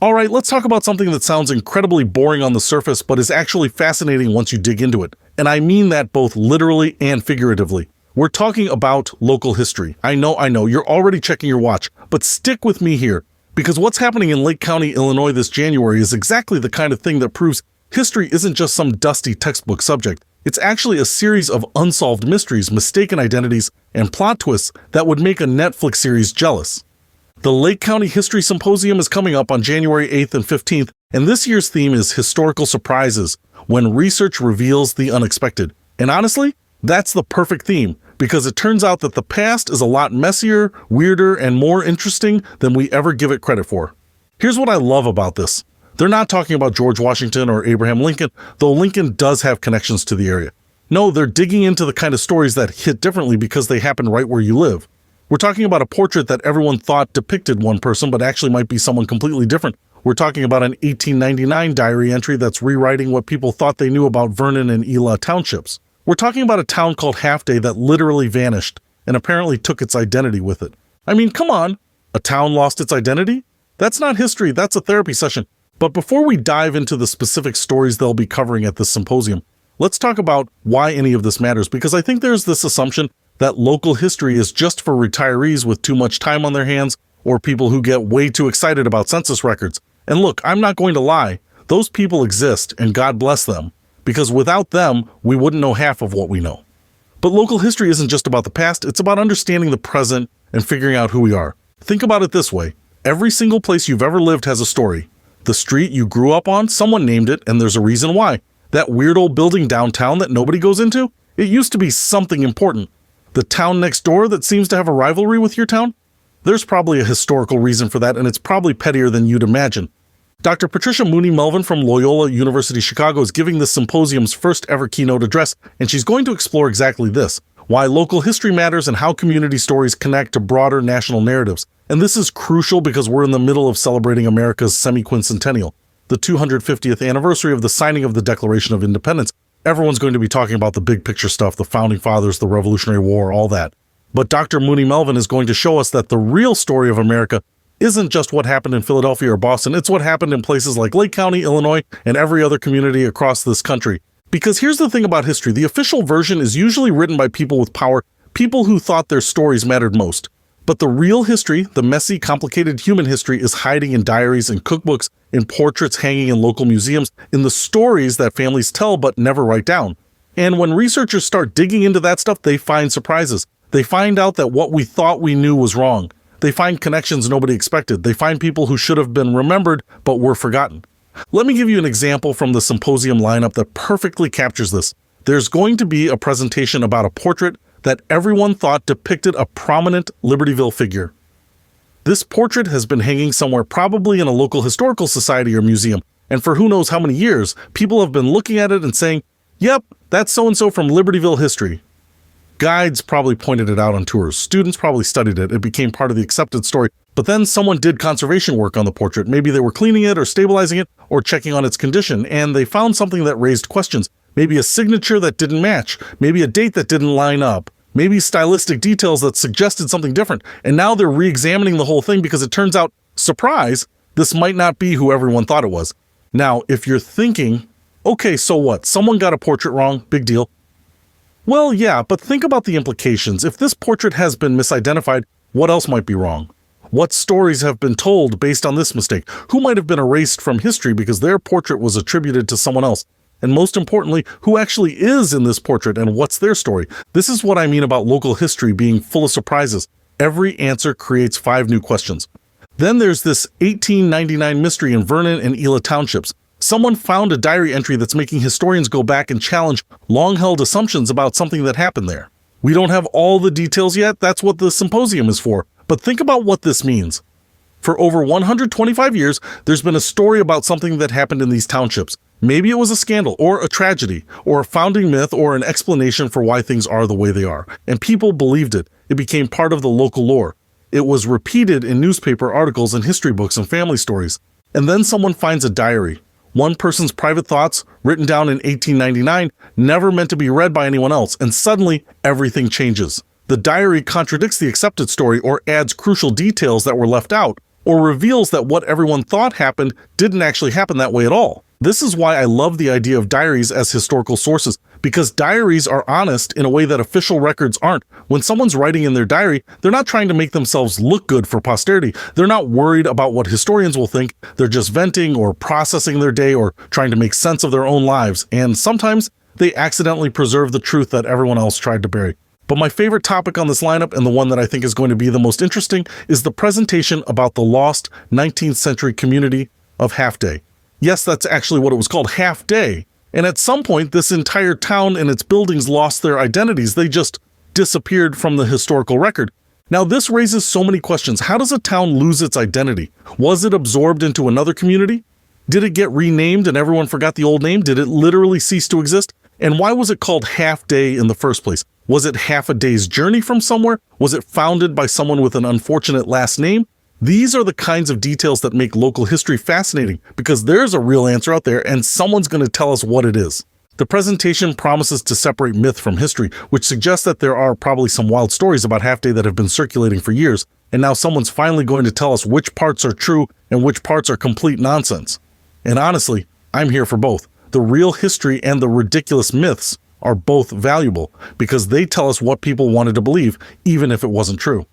Alright, let's talk about something that sounds incredibly boring on the surface, but is actually fascinating once you dig into it. And I mean that both literally and figuratively. We're talking about local history. I know, you're already checking your watch, but stick with me here, because what's happening in Lake County, Illinois this January is exactly the kind of thing that proves history isn't just some dusty textbook subject. It's actually a series of unsolved mysteries, mistaken identities, and plot twists that would make a Netflix series jealous. The Lake County History Symposium is coming up on January 8th and 15th, and this year's theme is historical surprises, when research reveals the unexpected. And honestly, that's the perfect theme, because it turns out that the past is a lot messier, weirder, and more interesting than we ever give it credit for. Here's what I love about this. They're not talking about George Washington or Abraham Lincoln, though Lincoln does have connections to the area. No, they're digging into the kind of stories that hit differently because they happen right where you live. We're talking about a portrait that everyone thought depicted one person, but actually might be someone completely different. We're talking about an 1899 diary entry that's rewriting what people thought they knew about Vernon and Ela townships. We're talking about a town called Half Day that literally vanished and apparently took its identity with it. I mean, come on, a town lost its identity? That's not history, that's a therapy session. But before we dive into the specific stories they'll be covering at this symposium, let's talk about why any of this matters, because I think there's this assumption that local history is just for retirees with too much time on their hands or people who get way too excited about census records. And look, I'm not going to lie, those people exist and God bless them, because without them, we wouldn't know half of what we know. But local history isn't just about the past, it's about understanding the present and figuring out who we are. Think about it this way. Every single place you've ever lived has a story. The street you grew up on, someone named it, and there's a reason why. That weird old building downtown that nobody goes into, it used to be something important. The town next door that seems to have a rivalry with your town? There's probably a historical reason for that, and it's probably pettier than you'd imagine. Dr. Patricia Mooney Melvin from Loyola University Chicago is giving this symposium's first ever keynote address, and she's going to explore exactly this, why local history matters and how community stories connect to broader national narratives. And this is crucial because we're in the middle of celebrating America's semi-quincentennial, the 250th anniversary of the signing of the Declaration of Independence. Everyone's going to be talking about the big picture stuff, the Founding Fathers, the Revolutionary War, all that. But Dr. Mooney Melvin is going to show us that the real story of America isn't just what happened in Philadelphia or Boston, it's what happened in places like Lake County, Illinois, and every other community across this country. Because here's the thing about history, the official version is usually written by people with power, people who thought their stories mattered most. But the real history, the messy, complicated human history, is hiding in diaries and cookbooks, in portraits hanging in local museums, in the stories that families tell but never write down. And when researchers start digging into that stuff, they find surprises. They find out that what we thought we knew was wrong. They find connections nobody expected. They find people who should have been remembered but were forgotten. Let me give you an example from the symposium lineup that perfectly captures this. There's going to be a presentation about a portrait that everyone thought depicted a prominent Libertyville figure. This portrait has been hanging somewhere, probably in a local historical society or museum, and for who knows how many years, people have been looking at it and saying, yep, that's so-and-so from Libertyville history. Guides probably pointed it out on tours, students probably studied it, it became part of the accepted story, but then someone did conservation work on the portrait. Maybe they were cleaning it or stabilizing it or checking on its condition, and they found something that raised questions. Maybe a signature that didn't match, maybe a date that didn't line up, maybe stylistic details that suggested something different, and now they're re-examining the whole thing because it turns out, surprise, this might not be who everyone thought it was. Now, if you're thinking, okay, so what? Someone got a portrait wrong, big deal. Well, yeah, but think about the implications. If this portrait has been misidentified, what else might be wrong? What stories have been told based on this mistake? Who might have been erased from history because their portrait was attributed to someone else? And most importantly, who actually is in this portrait and what's their story? This is what I mean about local history being full of surprises. Every answer creates 5 new questions. Then there's this 1899 mystery in Vernon and Ela townships. Someone found a diary entry that's making historians go back and challenge long-held assumptions about something that happened there. We don't have all the details yet, that's what the symposium is for. But think about what this means. For over 125 years, there's been a story about something that happened in these townships. Maybe it was a scandal, or a tragedy, or a founding myth, or an explanation for why things are the way they are. And people believed it. It became part of the local lore. It was repeated in newspaper articles and history books and family stories. And then someone finds a diary. One person's private thoughts, written down in 1899, never meant to be read by anyone else, and suddenly everything changes. The diary contradicts the accepted story or adds crucial details that were left out. or reveals that what everyone thought happened didn't actually happen that way at all. This is why I love the idea of diaries as historical sources, because diaries are honest in a way that official records aren't. When someone's writing in their diary, they're not trying to make themselves look good for posterity. They're not worried about what historians will think. They're just venting or processing their day or trying to make sense of their own lives. And sometimes they accidentally preserve the truth that everyone else tried to bury. But my favorite topic on this lineup, and the one that I think is going to be the most interesting, is the presentation about the lost 19th century community of Half Day. Yes, that's actually what it was called, Half Day. And at some point, this entire town and its buildings lost their identities. They just disappeared from the historical record. Now, this raises so many questions. How does a town lose its identity? Was it absorbed into another community? Did it get renamed and everyone forgot the old name? Did it literally cease to exist? And why was it called Half Day in the first place? Was it half a day's journey from somewhere? Was it founded by someone with an unfortunate last name? These are the kinds of details that make local history fascinating, because there's a real answer out there and someone's going to tell us what it is. The presentation promises to separate myth from history, which suggests that there are probably some wild stories about Half Day that have been circulating for years, and now someone's finally going to tell us which parts are true and which parts are complete nonsense. And honestly, I'm here for both. The real history and the ridiculous myths are both valuable, because they tell us what people wanted to believe, even if it wasn't true.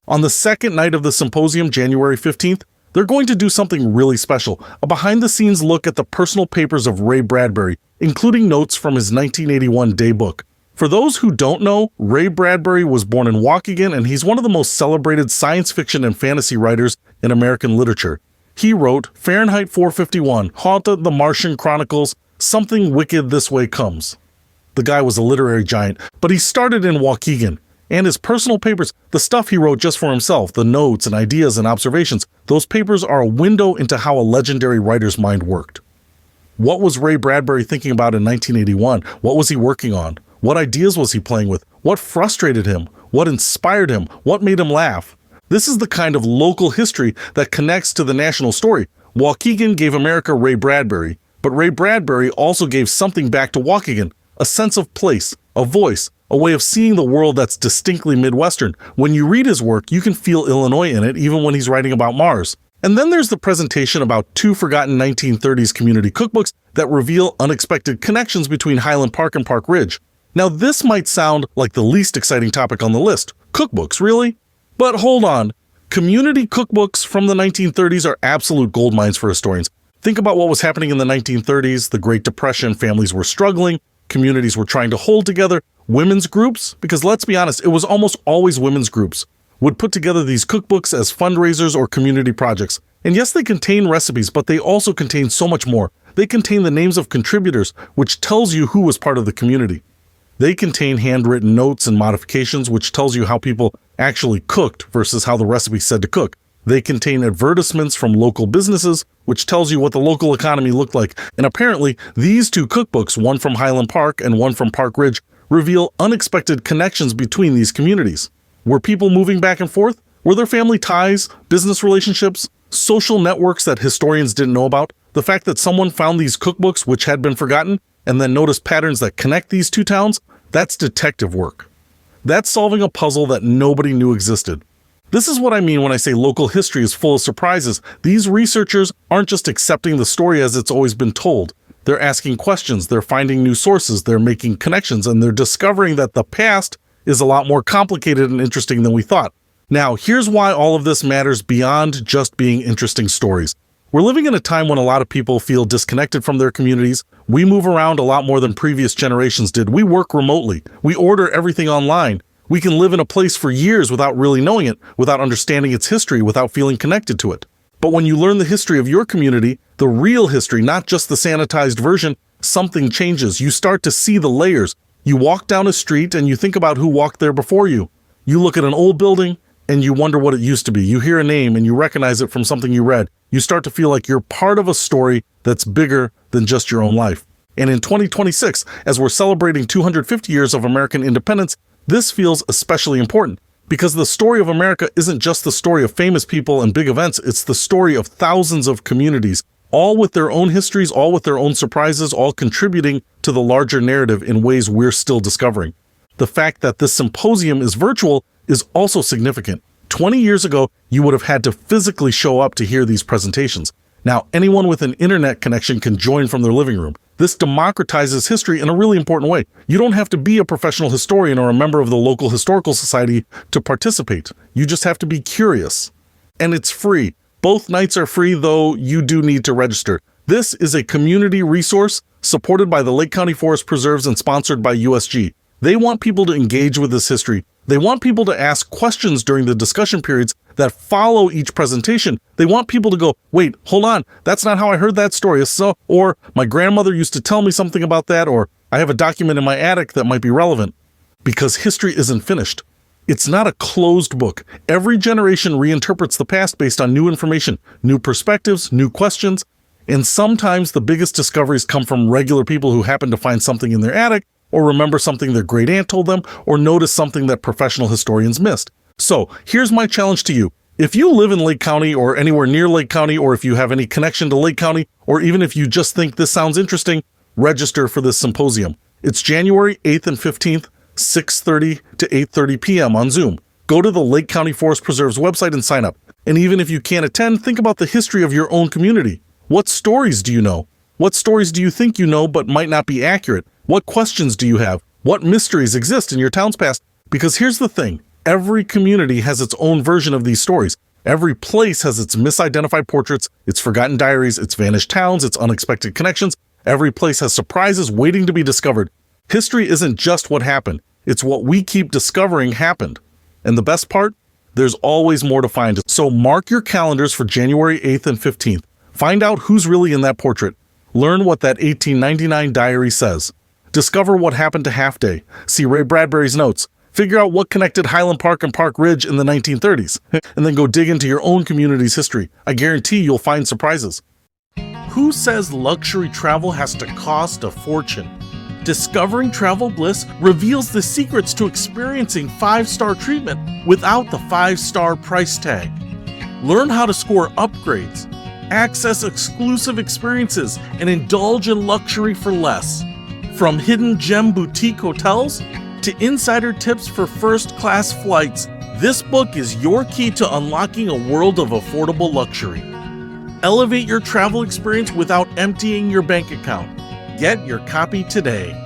On the second night of the symposium, January 15th, they're going to do something really special, a behind-the-scenes look at the personal papers of Ray Bradbury, including notes from his 1981 day book. For those who don't know, Ray Bradbury was born in Waukegan, and he's one of the most celebrated science fiction and fantasy writers in American literature. He wrote Fahrenheit 451, Haunted the Martian Chronicles, Something Wicked This Way Comes. The guy was a literary giant, but he started in Waukegan. And his personal papers, the stuff he wrote just for himself, the notes and ideas and observations, those papers are a window into how a legendary writer's mind worked. What was Ray Bradbury thinking about in 1981? What was he working on? What ideas was he playing with? What frustrated him? What inspired him? What made him laugh? This is the kind of local history that connects to the national story. Waukegan gave America Ray Bradbury, but Ray Bradbury also gave something back to Waukegan, a sense of place, a voice, a way of seeing the world that's distinctly Midwestern. When you read his work, you can feel Illinois in it, even when he's writing about Mars. And then there's the presentation about two forgotten 1930s community cookbooks that reveal unexpected connections between Highland Park and Park Ridge. Now, this might sound like the least exciting topic on the list. Cookbooks, really? But hold on. Community cookbooks from the 1930s are absolute gold mines for historians. Think about what was happening in the 1930s, the Great Depression, families were struggling, communities were trying to hold together. Women's groups, because let's be honest, it was almost always women's groups, would put together these cookbooks as fundraisers or community projects. And yes, they contain recipes, but they also contain so much more. They contain the names of contributors, which tells you who was part of the community. They contain handwritten notes and modifications, which tells you how people actually cooked versus how the recipe said to cook. They contain advertisements from local businesses, which tells you what the local economy looked like. And apparently, these two cookbooks, one from Highland Park and one from Park Ridge, reveal unexpected connections between these communities. Were people moving back and forth? Were there family ties, business relationships, social networks that historians didn't know about? The fact that someone found these cookbooks which had been forgotten and then noticed patterns that connect these two towns, that's detective work. That's solving a puzzle that nobody knew existed. This is what I mean when I say local history is full of surprises. These researchers aren't just accepting the story as it's always been told. They're asking questions, they're finding new sources, they're making connections, and they're discovering that the past is a lot more complicated and interesting than we thought. Now, here's why all of this matters beyond just being interesting stories. We're living in a time when a lot of people feel disconnected from their communities. We move around a lot more than previous generations did. We work remotely. We order everything online. We can live in a place for years without really knowing it, without understanding its history, without feeling connected to it. But when you learn the history of your community, the real history, not just the sanitized version, something changes. You start to see the layers. You walk down a street and you think about who walked there before you. You look at an old building and you wonder what it used to be. You hear a name and you recognize it from something you read. You start to feel like you're part of a story that's bigger than just your own life. And in 2026, as we're celebrating 250 years of American independence, this feels especially important. Because the story of America isn't just the story of famous people and big events, it's the story of thousands of communities, all with their own histories, all with their own surprises, all contributing to the larger narrative in ways we're still discovering. The fact that this symposium is virtual is also significant. 20 years ago, you would have had to physically show up to hear these presentations. Now, anyone with an internet connection can join from their living room. This democratizes history in a really important way. You don't have to be a professional historian or a member of the local historical society to participate. You just have to be curious. And it's free. Both nights are free, though you do need to register. This is a community resource supported by the Lake County Forest Preserves and sponsored by USG. They want people to engage with this history. They want people to ask questions during the discussion periods that follow each presentation. They want people to go, wait, hold on, that's not how I heard that story. So, or my grandmother used to tell me something about that, or I have a document in my attic that might be relevant. Because history isn't finished. It's not a closed book. Every generation reinterprets the past based on new information, new perspectives, new questions, and sometimes the biggest discoveries come from regular people who happen to find something in their attic, or remember something their great aunt told them, or notice something that professional historians missed. So here's my challenge to you. If you live in Lake County or anywhere near Lake County, or if you have any connection to Lake County, or even if you just think this sounds interesting, register for this symposium. It's January 8th and 15th, 6:30 to 8:30 p.m. on Zoom. Go to the Lake County Forest Preserve's website and sign up. And even if you can't attend, think about the history of your own community. What stories do you know? What stories do you think you know but might not be accurate? What questions do you have? What mysteries exist in your town's past? Because here's the thing. Every community has its own version of these stories. Every place has its misidentified portraits, its forgotten diaries, its vanished towns, its unexpected connections. Every place has surprises waiting to be discovered. History isn't just what happened. It's what we keep discovering happened. And the best part? There's always more to find. So mark your calendars for January 8th and 15th. Find out who's really in that portrait. Learn what that 1899 diary says. Discover what happened to Half Day. See Ray Bradbury's notes. Figure out what connected Highland Park and Park Ridge in the 1930s. And then go dig into your own community's history. I guarantee you'll find surprises. Who says luxury travel has to cost a fortune? Discovering Travel Bliss reveals the secrets to experiencing 5-star treatment without the 5-star price tag. Learn how to score upgrades, access exclusive experiences, and indulge in luxury for less. From hidden gem boutique hotels to insider tips for first-class flights, this book is your key to unlocking a world of affordable luxury. Elevate your travel experience without emptying your bank account. Get your copy today.